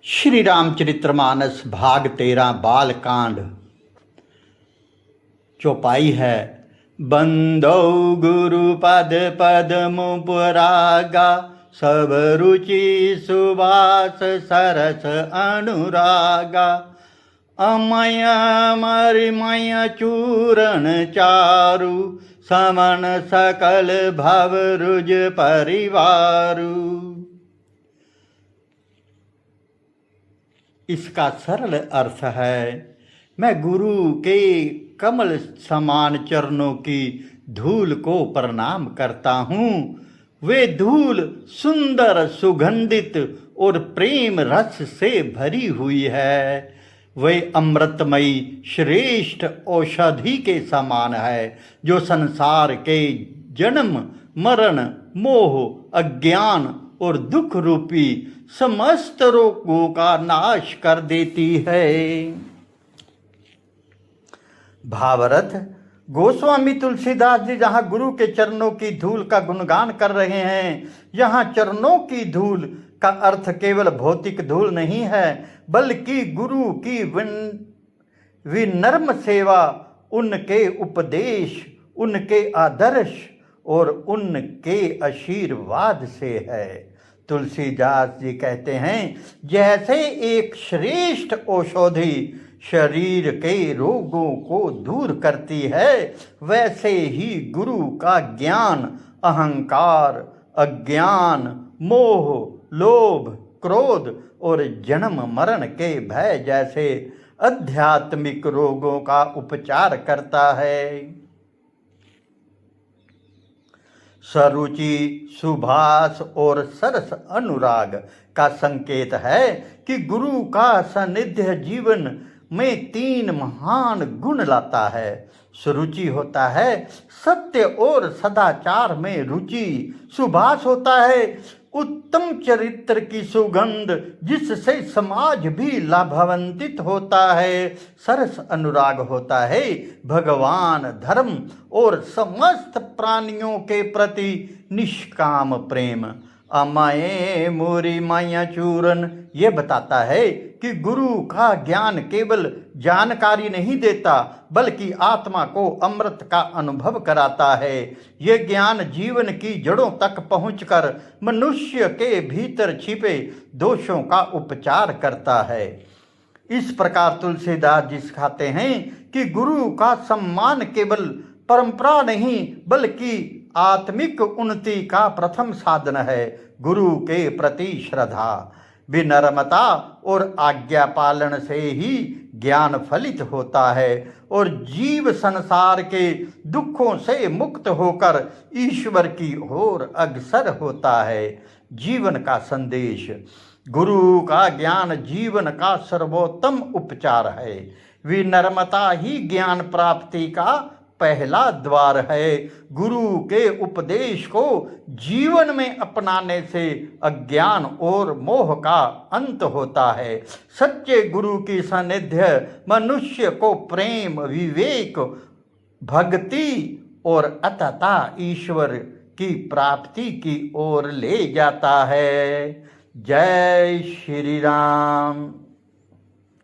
श्री रामचरितमानस भाग 13 बालकांड। चौपाई है। बंदौ गुरु पद पद्मपुरागा, सब रुचि सुवास सरस अनुरागा। अमय मरिमय चूरण चारु, समन सकल भव रुज परिवारु। इसका सरल अर्थ है, मैं गुरु के कमल समान चरणों की धूल को प्रणाम करता हूँ। वे धूल सुंदर, सुगंधित और प्रेम रस से भरी हुई है। वे अमृतमयी श्रेष्ठ औषधि के समान है, जो संसार के जन्म मरण मोह अज्ञान और दुख रूपी समस्त रोगों का नाश कर देती है। भावार्थ। गोस्वामी तुलसीदास जी जहाँ गुरु के चरणों की धूल का गुणगान कर रहे हैं, यहाँ चरणों की धूल का अर्थ केवल भौतिक धूल नहीं है, बल्कि गुरु की विनम्र सेवा, उनके उपदेश, उनके आदर्श और उनके आशीर्वाद से है। तुलसीदास जी कहते हैं, जैसे एक श्रेष्ठ औषधि शरीर के रोगों को दूर करती है, वैसे ही गुरु का ज्ञान अहंकार, अज्ञान, मोह, लोभ, क्रोध और जन्म मरण के भय जैसे आध्यात्मिक रोगों का उपचार करता है। सरुचि, सुभाष और सरस अनुराग का संकेत है कि गुरु का सानिध्य जीवन में 3 महान गुण लाता है। सुरुचि होता है सत्य और सदाचार में रुचि। सुभाष होता है उत्तम चरित्र की सुगंध, जिससे समाज भी लाभान्वित होता है। सरस अनुराग होता है भगवान, धर्म और समस्त प्राणियों के प्रति निष्काम प्रेम। अमय मुरिमय चूरन ये बताता है कि गुरु का ज्ञान केवल जानकारी नहीं देता, बल्कि आत्मा को अमृत का अनुभव कराता है। ये ज्ञान जीवन की जड़ों तक पहुंचकर मनुष्य के भीतर छिपे दोषों का उपचार करता है। इस प्रकार तुलसीदास जी सिखाते हैं कि गुरु का सम्मान केवल परंपरा नहीं, बल्कि आत्मिक उन्नति का प्रथम साधन है। गुरु के प्रति श्रद्धा, विनम्रता और आज्ञा पालन से ही ज्ञान फलित होता है और जीव संसार के दुखों से मुक्त होकर ईश्वर की ओर अग्रसर होता है। जीवन का संदेश। गुरु का ज्ञान जीवन का सर्वोत्तम उपचार है। विनम्रता ही ज्ञान प्राप्ति का पहला द्वार है। गुरु के उपदेश को जीवन में अपनाने से अज्ञान और मोह का अंत होता है। सच्चे गुरु की सानिध्य मनुष्य को प्रेम, विवेक, भक्ति और अतः ईश्वर की प्राप्ति की ओर ले जाता है। जय श्री राम।